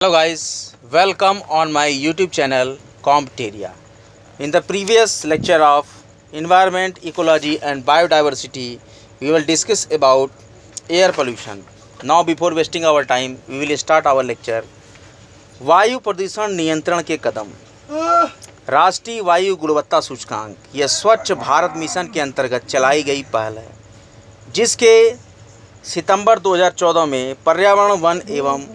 Hello guys, welcome on my YouTube channel Teria. In the previous lecture of Environment, Ecology and Biodiversity, we will discuss about air pollution. Now before wasting our time, we will start our lecture. वायु प्रदूषण नियंत्रण के कदम। राष्ट्रीय वायु गुणवत्ता सूचकांक यह स्वच्छ भारत मिशन के अंतर्गत चलाई गई पहल है, जिसके सितंबर 2014 में पर्यावरण, वन एवं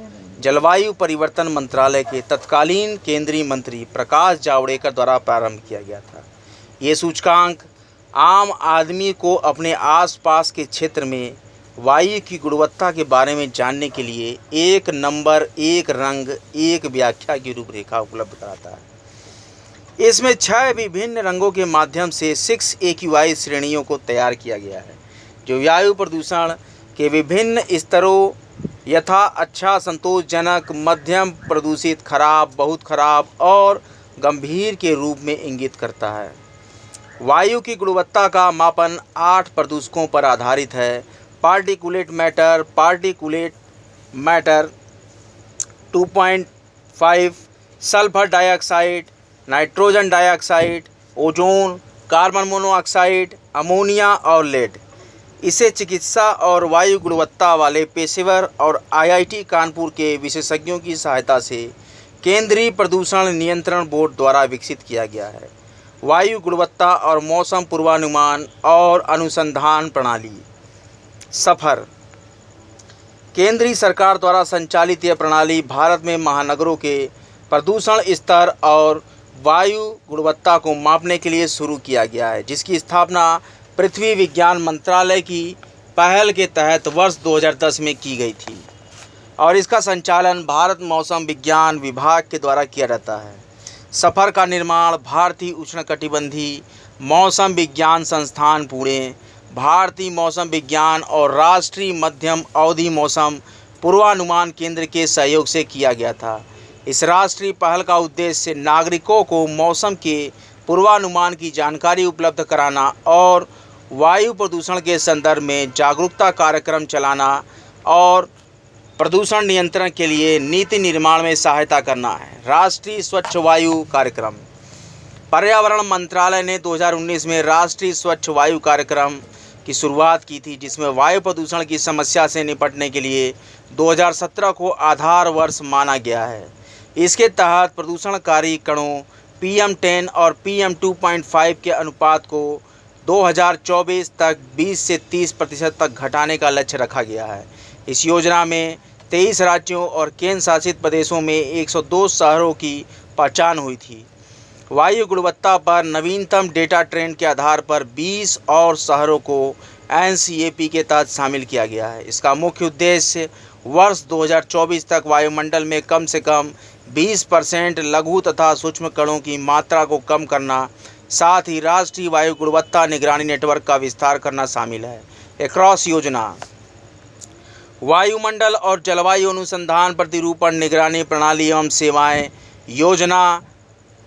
जलवायु परिवर्तन मंत्रालय के तत्कालीन केंद्रीय मंत्री प्रकाश जावड़ेकर द्वारा प्रारंभ किया गया था। ये सूचकांक आम आदमी को अपने आसपास के क्षेत्र में वायु की गुणवत्ता के बारे में जानने के लिए एक नंबर, एक रंग, एक व्याख्या की रूपरेखा उपलब्ध कराता है। इसमें 6 विभिन्न रंगों के माध्यम से 6 AQI श्रेणियों को तैयार किया गया है, जो वायु प्रदूषण के विभिन्न स्तरों यथा अच्छा, संतोषजनक, मध्यम, प्रदूषित, खराब, बहुत खराब और गंभीर के रूप में इंगित करता है। वायु की गुणवत्ता का मापन 8 प्रदूषकों पर आधारित है। Particulate matter 2.5, sulphur dioxide, nitrogen dioxide, ozone, carbon monoxide, ammonia और लेड। इसे चिकित्सा और वायु गुणवत्ता वाले पेशेवर और IIT कानपुर के विशेषज्ञों की सहायता से केंद्रीय प्रदूषण नियंत्रण बोर्ड द्वारा विकसित किया गया है। वायु गुणवत्ता और मौसम पूर्वानुमान और अनुसंधान प्रणाली सफर केंद्रीय सरकार द्वारा संचालित यह प्रणाली भारत में महानगरों के प्रदूषण स्तर और वायु गुणवत्ता को मापने के लिए शुरू किया गया है, जिसकी स्थापना पृथ्वी विज्ञान मंत्रालय की पहल के तहत वर्ष 2010 में की गई थी और इसका संचालन भारत मौसम विज्ञान विभाग के द्वारा किया जाता है। सफ़र का निर्माण भारतीय उष्णकटिबंधीय मौसम विज्ञान संस्थान पुणे, भारतीय मौसम विज्ञान और राष्ट्रीय मध्यम अवधि मौसम पूर्वानुमान केंद्र के सहयोग से किया गया था। इस राष्ट्रीय पहल का उद्देश्य नागरिकों को मौसम के पूर्वानुमान की जानकारी उपलब्ध कराना और वायु प्रदूषण के संदर्भ में जागरूकता कार्यक्रम चलाना और प्रदूषण नियंत्रण के लिए नीति निर्माण में सहायता करना है। राष्ट्रीय स्वच्छ वायु कार्यक्रम। पर्यावरण मंत्रालय ने 2019 में राष्ट्रीय स्वच्छ वायु कार्यक्रम की शुरुआत की थी, जिसमें वायु प्रदूषण की समस्या से निपटने के लिए 2017 को आधार वर्ष माना गया है। इसके तहत प्रदूषणकारी कणों PM10 और PM2.5 के अनुपात को 2024 तक 20 से 30% तक घटाने का लक्ष्य रखा गया है। इस योजना में 23 राज्यों और केंद्र शासित प्रदेशों में 102 शहरों की पहचान हुई थी। वायु गुणवत्ता पर नवीनतम डेटा ट्रेंड के आधार पर 20 और शहरों को NCAP के तहत शामिल किया गया है। इसका मुख्य उद्देश्य वर्ष 2024 तक वायुमंडल में कम से कम 20% लघु तथा सूक्ष्म कणों की मात्रा को कम करना, साथ ही राष्ट्रीय वायु गुणवत्ता निगरानी नेटवर्क का विस्तार करना शामिल है। एक्रॉस योजना वायुमंडल और जलवायु अनुसंधान, प्रतिरूपण, निगरानी प्रणाली एवं सेवाएं योजना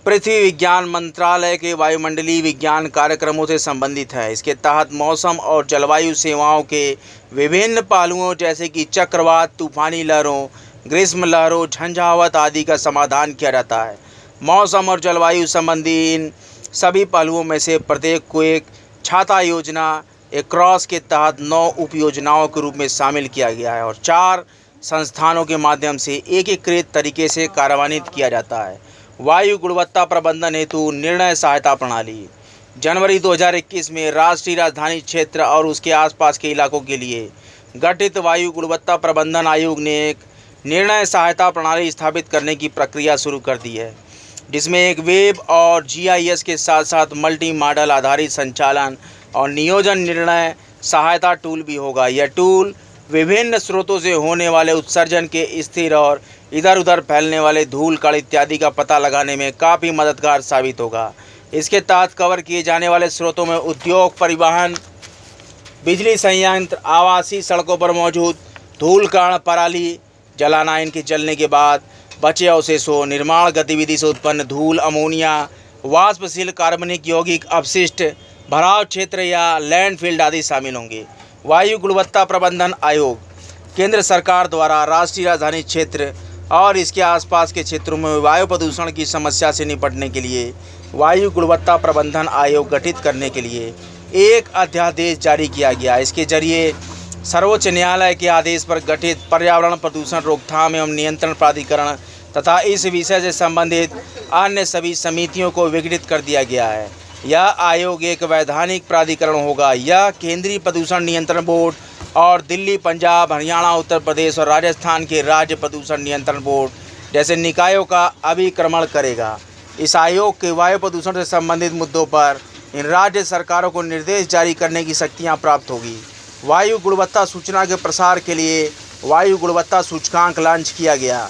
पृथ्वी विज्ञान मंत्रालय के वायुमंडलीय विज्ञान कार्यक्रमों से संबंधित है। इसके तहत मौसम और जलवायु सेवाओं के विभिन्न पहलुओं जैसे कि चक्रवात, तूफानी लहरों, ग्रीष्म लहरों, झंझावात आदि का समाधान किया जाता है। मौसम और जलवायु संबंधी इन सभी पहलुओं में से प्रत्येक को एक छाता योजना एक्रॉस के तहत 9 उपयोजनाओं के रूप में शामिल किया गया है और 4 संस्थानों के माध्यम से एकीकृत तरीके से कार्यान्वित किया जाता है। वायु गुणवत्ता प्रबंधन हेतु निर्णय सहायता प्रणाली। जनवरी 2021 में राष्ट्रीय राजधानी क्षेत्र और उसके आसपास के इलाकों के लिए गठित वायु गुणवत्ता प्रबंधन आयोग ने एक निर्णय सहायता प्रणाली स्थापित करने की प्रक्रिया शुरू कर दी है, जिसमें एक वेब और GIS के साथ साथ मल्टी मॉडल आधारित संचालन और नियोजन निर्णय सहायता टूल भी होगा। यह टूल विभिन्न स्रोतों से होने वाले उत्सर्जन के स्थिर और इधर उधर फैलने वाले धूल, कण इत्यादि का पता लगाने में काफ़ी मददगार साबित होगा। इसके तहत कवर किए जाने वाले स्रोतों में उद्योग, परिवहन, बिजली संयंत्र, आवासीय सड़कों पर मौजूद धूल, कण, पराली जलाना, इनके जलने के बाद बचे अवशेषों, निर्माण गतिविधि से उत्पन्न धूल, अमोनिया, वाष्पशील कार्बनिक यौगिक अपशिष्ट, भराव क्षेत्र या लैंडफिल आदि शामिल होंगे। वायु गुणवत्ता प्रबंधन आयोग केंद्र सरकार द्वारा राष्ट्रीय राजधानी क्षेत्र और इसके आसपास के क्षेत्रों में वायु प्रदूषण की समस्या से निपटने के लिए वायु गुणवत्ता प्रबंधन आयोग गठित करने के लिए एक अध्यादेश जारी किया गया। इसके जरिए सर्वोच्च न्यायालय के आदेश पर गठित पर्यावरण प्रदूषण रोकथाम एवं नियंत्रण प्राधिकरण तथा इस विषय से संबंधित अन्य सभी समितियों को विघटित कर दिया गया है। यह आयोग एक वैधानिक प्राधिकरण होगा। यह केंद्रीय प्रदूषण नियंत्रण बोर्ड और दिल्ली, पंजाब, हरियाणा, उत्तर प्रदेश और राजस्थान के राज्य प्रदूषण नियंत्रण बोर्ड जैसे निकायों का अभिक्रमण करेगा। इस आयोग के वायु प्रदूषण से संबंधित मुद्दों पर इन राज्य सरकारों को निर्देश जारी करने की शक्तियाँ प्राप्त होगी। वायु गुणवत्ता सूचना के प्रसार के लिए वायु गुणवत्ता सूचकांक लॉन्च किया गया।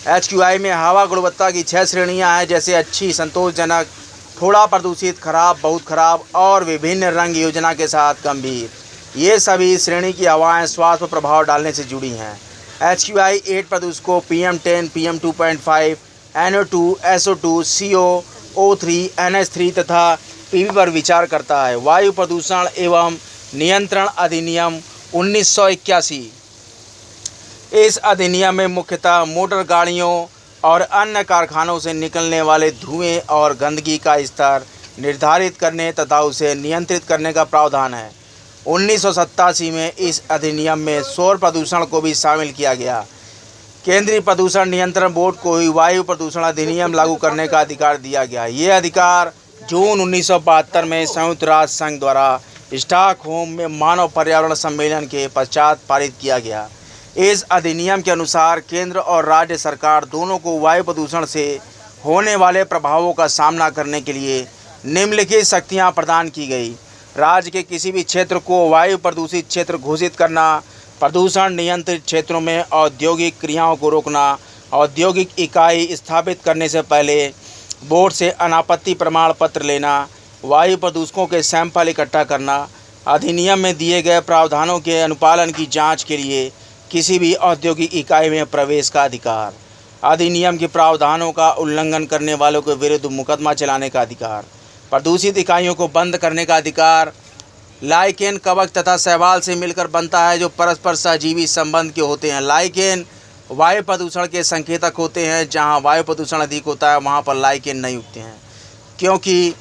HQI में हवा गुणवत्ता की 6 श्रेणियां हैं, जैसे अच्छी, संतोषजनक, थोड़ा प्रदूषित, खराब, बहुत खराब और विभिन्न रंग योजना के साथ गंभीर। ये सभी श्रेणी की हवाएं स्वास्थ्य पर प्रभाव डालने से जुड़ी हैं। HQI 8 प्रदूषकों PM10, PM2.5, NO2, SO2, CO, O3, NH3 तथा PV पर विचार करता है। वायु प्रदूषण एवं नियंत्रण अधिनियम 1981। इस अधिनियम में मुख्यतः मोटर गाड़ियों और अन्य कारखानों से निकलने वाले धुएं और गंदगी का स्तर निर्धारित करने तथा उसे नियंत्रित करने का प्रावधान है। 1987 में इस अधिनियम में शोर प्रदूषण को भी शामिल किया गया। केंद्रीय प्रदूषण नियंत्रण बोर्ड को ही वायु प्रदूषण अधिनियम लागू करने का अधिकार दिया गया। ये अधिकार जून 1972 में संयुक्त राष्ट्र संघ द्वारा स्टॉकहोम में मानव पर्यावरण सम्मेलन के पश्चात पारित किया गया। इस अधिनियम के अनुसार केंद्र और राज्य सरकार दोनों को वायु प्रदूषण से होने वाले प्रभावों का सामना करने के लिए निम्नलिखित शक्तियां प्रदान की गई। राज्य के किसी भी क्षेत्र को वायु प्रदूषित क्षेत्र घोषित करना, प्रदूषण नियंत्रित क्षेत्रों में औद्योगिक क्रियाओं को रोकना, औद्योगिक इकाई स्थापित करने से पहले बोर्ड से अनापत्ति प्रमाण पत्र लेना, वायु प्रदूषकों के सैंपल इकट्ठा करना, अधिनियम में दिए गए प्रावधानों के अनुपालन की जांच के लिए किसी भी औद्योगिक इकाई में प्रवेश का अधिकार, अधिनियम के प्रावधानों का उल्लंघन करने वालों के विरुद्ध मुकदमा चलाने का अधिकार, प्रदूषित इकाइयों को बंद करने का अधिकार, लाइकेन, कवक तथा शैवाल से मिलकर बनता है जो परस्पर सहजीवी संबंध के होते हैं। लाइकेन वायु प्रदूषण के संकेतक होते हैं। जहां वायु प्रदूषण अधिक होता है वहां पर लाइकेन नहीं उगते हैं, क्योंकि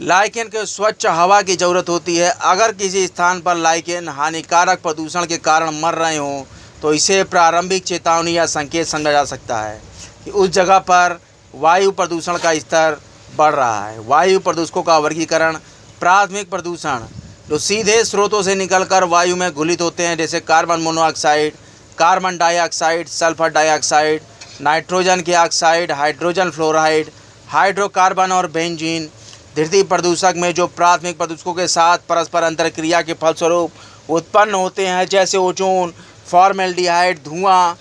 लाइकेन को स्वच्छ हवा की ज़रूरत होती है। अगर किसी स्थान पर लाइकेन हानिकारक प्रदूषण के कारण मर रहे हों तो इसे प्रारंभिक चेतावनी या संकेत समझा जा सकता है कि उस जगह पर वायु प्रदूषण का स्तर बढ़ रहा है। वायु प्रदूषकों का वर्गीकरण: प्राथमिक प्रदूषण जो सीधे स्रोतों से निकलकर वायु में घुलित होते हैं, जैसे carbon monoxide, carbon dioxide, sulphur dioxide, nitrogen के ऑक्साइड, हाइड्रोजन फ्लोराइड, हाइड्रोकार्बन और बेंजीन। द्वितीय प्रदूषक में जो प्राथमिक प्रदूषकों के साथ परस्पर अंतरक्रिया के फलस्वरूप उत्पन्न होते हैं, जैसे ओजोन, फॉर्मेल्डिहाइड, धुआं,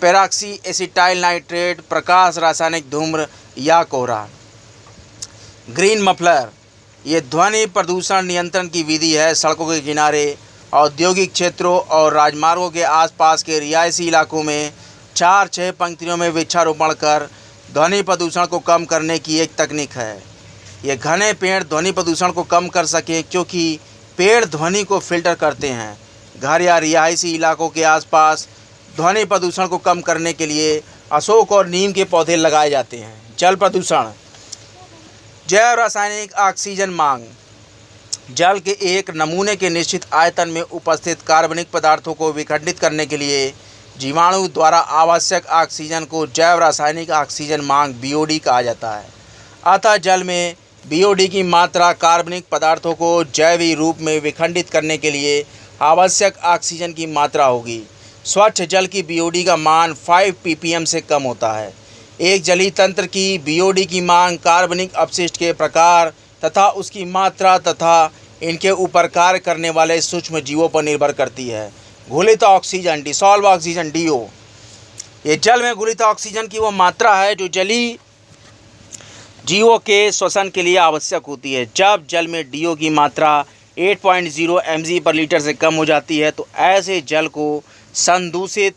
पेरॉक्सी एसिटाइल नाइट्रेट, प्रकाश, रासायनिक धूम्र या कोहरा। ग्रीन मफलर ये ध्वनि प्रदूषण नियंत्रण की विधि है। सड़कों के किनारे, औद्योगिक क्षेत्रों और राजमार्गों के आसपास के रिहायशी इलाकों में 4-6 पंक्तियों में वृक्षारोपण कर ध्वनि प्रदूषण को कम करने की एक तकनीक है। ये घने पेड़ ध्वनि प्रदूषण को कम कर सकें, क्योंकि पेड़ ध्वनि को फिल्टर करते हैं। घर या रिहायशी इलाकों के आसपास ध्वनि प्रदूषण को कम करने के लिए अशोक और नीम के पौधे लगाए जाते हैं। जल प्रदूषण: जैव रासायनिक ऑक्सीजन मांग। जल के एक नमूने के निश्चित आयतन में उपस्थित कार्बनिक पदार्थों को विखंडित करने के लिए जीवाणु द्वारा आवश्यक ऑक्सीजन को जैव रासायनिक ऑक्सीजन मांग BOD कहा जाता है। अतः जल में BOD की मात्रा कार्बनिक पदार्थों को जैवीय रूप में विखंडित करने के लिए आवश्यक ऑक्सीजन की मात्रा होगी। स्वच्छ जल की BOD का मान 5 ppm से कम होता है। एक जलीय तंत्र की BOD की मांग कार्बनिक अपशिष्ट के प्रकार तथा उसकी मात्रा तथा इनके ऊपर कार्य करने वाले सूक्ष्म जीवों पर निर्भर करती है। घुलित ऑक्सीजन, डिसॉल्व ऑक्सीजन, DO। ये जल में घुलित ऑक्सीजन की वो मात्रा है जो जलीय जीवों के श्वसन के लिए आवश्यक होती है। जब जल में DO की मात्रा 8.0 mg/लीटर से कम हो जाती है तो ऐसे जल को संदूषित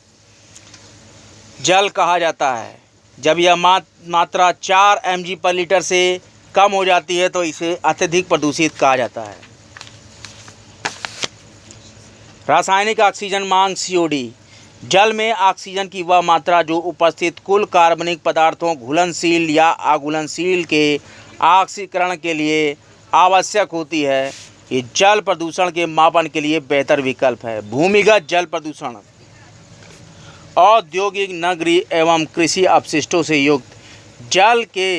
जल कहा जाता है। जब यह मात्रा 4 mg/लीटर से कम हो जाती है तो इसे अत्यधिक प्रदूषित कहा जाता है। रासायनिक ऑक्सीजन मांग COD। जल में ऑक्सीजन की वह मात्रा जो उपस्थित कुल कार्बनिक पदार्थों घुलनशील या अघुलनशील के ऑक्सीकरण के लिए आवश्यक होती है, ये जल प्रदूषण के मापन के लिए बेहतर विकल्प है। भूमिगत जल प्रदूषण औद्योगिक, नगरीय एवं कृषि अपशिष्टों से युक्त जल के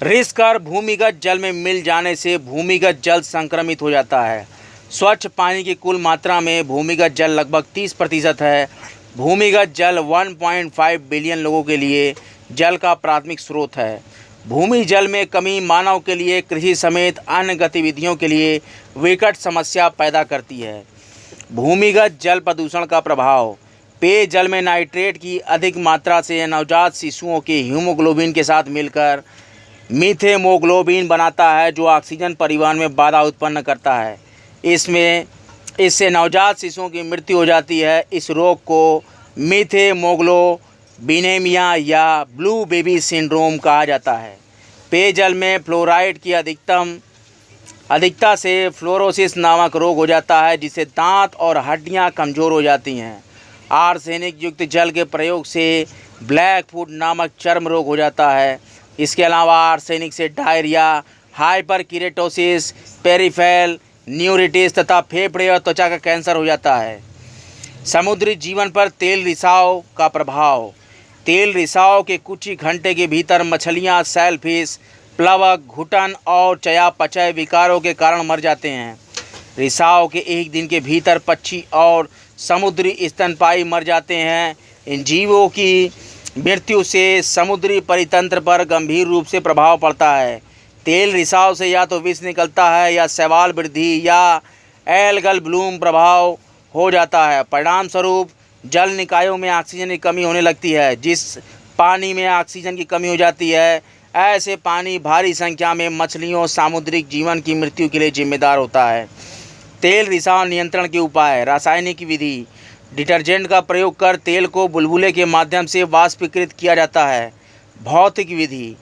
रिसकर भूमिगत जल में मिल जाने से भूमिगत जल संक्रमित हो जाता है। स्वच्छ पानी की कुल मात्रा में भूमिगत जल लगभग 30% है। भूमिगत जल 1.5 बिलियन लोगों के लिए जल का प्राथमिक स्रोत है। भूमि जल में कमी मानव के लिए कृषि समेत अन्य गतिविधियों के लिए विकट समस्या पैदा करती है। भूमिगत जल प्रदूषण का प्रभाव। पेयजल में नाइट्रेट की अधिक मात्रा से नवजात शिशुओं के हीमोग्लोबिन के साथ मिलकर मीथेमोग्लोबिन बनाता है, जो ऑक्सीजन परिवहन में बाधा उत्पन्न करता है। इससे नवजात शिशुओं की मृत्यु हो जाती है। इस रोग को मीथेमोग्लोबिनेमिया या ब्लू बेबी सिंड्रोम कहा जाता है। पेयजल में फ्लोराइड की अधिकता से फ्लोरोसिस नामक रोग हो जाता है, जिससे दांत और हड्डियां कमज़ोर हो जाती हैं। आर्सेनिक युक्त जल के प्रयोग से ब्लैक फुट नामक चर्म रोग हो जाता है। इसके अलावा आर्सेनिक से डायरिया, हाइपरकीरेटोसिस, पेरिफेरल न्यूरिटिस तथा फेफड़े और त्वचा का कैंसर हो जाता है। समुद्री जीवन पर तेल रिसाव का प्रभाव। तेल रिसाव के कुछ ही घंटे के भीतर मछलियां सेलफिश, प्लवक, घुटन और चयापचय विकारों के कारण मर जाते हैं। रिसाव के एक दिन के भीतर पक्षी और समुद्री स्तनपायी मर जाते हैं। इन जीवों की मृत्यु से समुद्री परितंत्र पर गंभीर रूप से प्रभाव पड़ता है। तेल रिसाव से या तो विष निकलता है या शैवाल वृद्धि या एल्गल ब्लूम प्रभाव हो जाता है। परिणाम स्वरूप जल निकायों में ऑक्सीजन की कमी होने लगती है। जिस पानी में ऑक्सीजन की कमी हो जाती है, ऐसे पानी भारी संख्या में मछलियों सामुद्रिक जीवन की मृत्यु के लिए जिम्मेदार होता है। तेल रिसाव नियंत्रण के उपाय। रासायनिक विधि। डिटर्जेंट का प्रयोग कर तेल को बुलबुले के माध्यम से वाष्पीकृत किया जाता है। भौतिक विधि।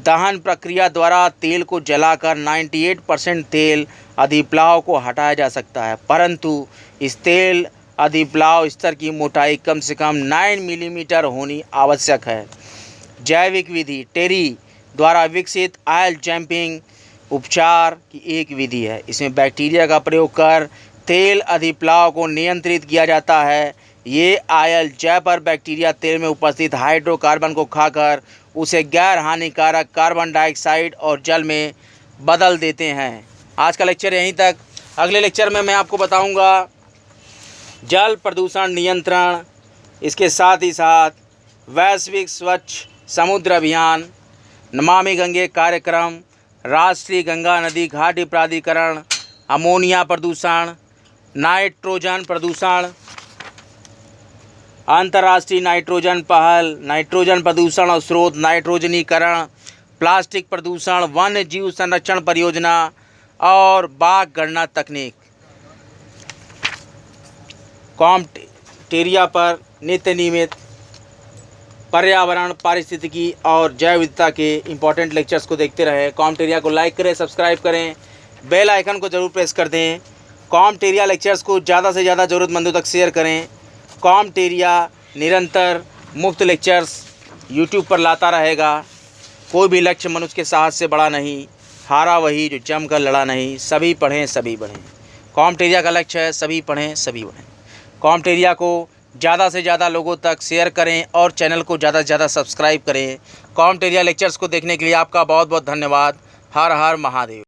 दहन प्रक्रिया द्वारा तेल को जलाकर 98% तेल अधिप्लाव को हटाया जा सकता है, परंतु इस तेल अधिप्लाव स्तर की मोटाई कम से कम 9 मिलीमीटर होनी आवश्यक है। जैविक विधि। टेरी द्वारा विकसित ऑयल जंपिंग उपचार की एक विधि है। इसमें बैक्टीरिया का प्रयोग कर तेल अधिप्लाव को नियंत्रित किया जाता है। ये आयल जैपर बैक्टीरिया तेल में उपस्थित हाइड्रोकार्बन को खाकर उसे गैर हानिकारक कार्बन डाइऑक्साइड और जल में बदल देते हैं। आज का लेक्चर यहीं तक। अगले लेक्चर में मैं आपको बताऊंगा जल प्रदूषण नियंत्रण, इसके साथ ही साथ वैश्विक स्वच्छ समुद्र अभियान, नमामि गंगे कार्यक्रम, राष्ट्रीय गंगा नदी घाटी प्राधिकरण, अमोनिया प्रदूषण, नाइट्रोजन प्रदूषण, अंतर्राष्ट्रीय नाइट्रोजन पहल, नाइट्रोजन प्रदूषण और स्रोत, नाइट्रोजनीकरण, प्लास्टिक प्रदूषण, वन्य जीव संरक्षण परियोजना और बाघ गणना तकनीक। टेरिया पर नित्य नियमित पर्यावरण, पारिस्थितिकी और जैव विविधता के इम्पोर्टेंट लेक्चर्स को देखते रहें। टेरिया को लाइक करें, सब्सक्राइब करें, बेल आइकन को ज़रूर प्रेस कर दें। टेरिया लेक्चर्स को ज़्यादा से ज़्यादा ज़रूरतमंदों तक शेयर करें। टेरिया निरंतर मुफ्त लेक्चर्स यूट्यूब पर लाता रहेगा। कोई भी लक्ष्य मनुष्य के साहस से बड़ा नहीं, हारा वही जो जम कर लड़ा नहीं। सभी पढ़ें, सभी बढ़ें। टेरिया का लक्ष्य है सभी पढ़ें, सभी बढ़ें। टेरिया को ज़्यादा से ज़्यादा लोगों तक शेयर करें और चैनल को ज़्यादा से ज़्यादा सब्सक्राइब करें। टेरिया लेक्चर्स को देखने के लिए आपका बहुत बहुत धन्यवाद। हर हर महादेव।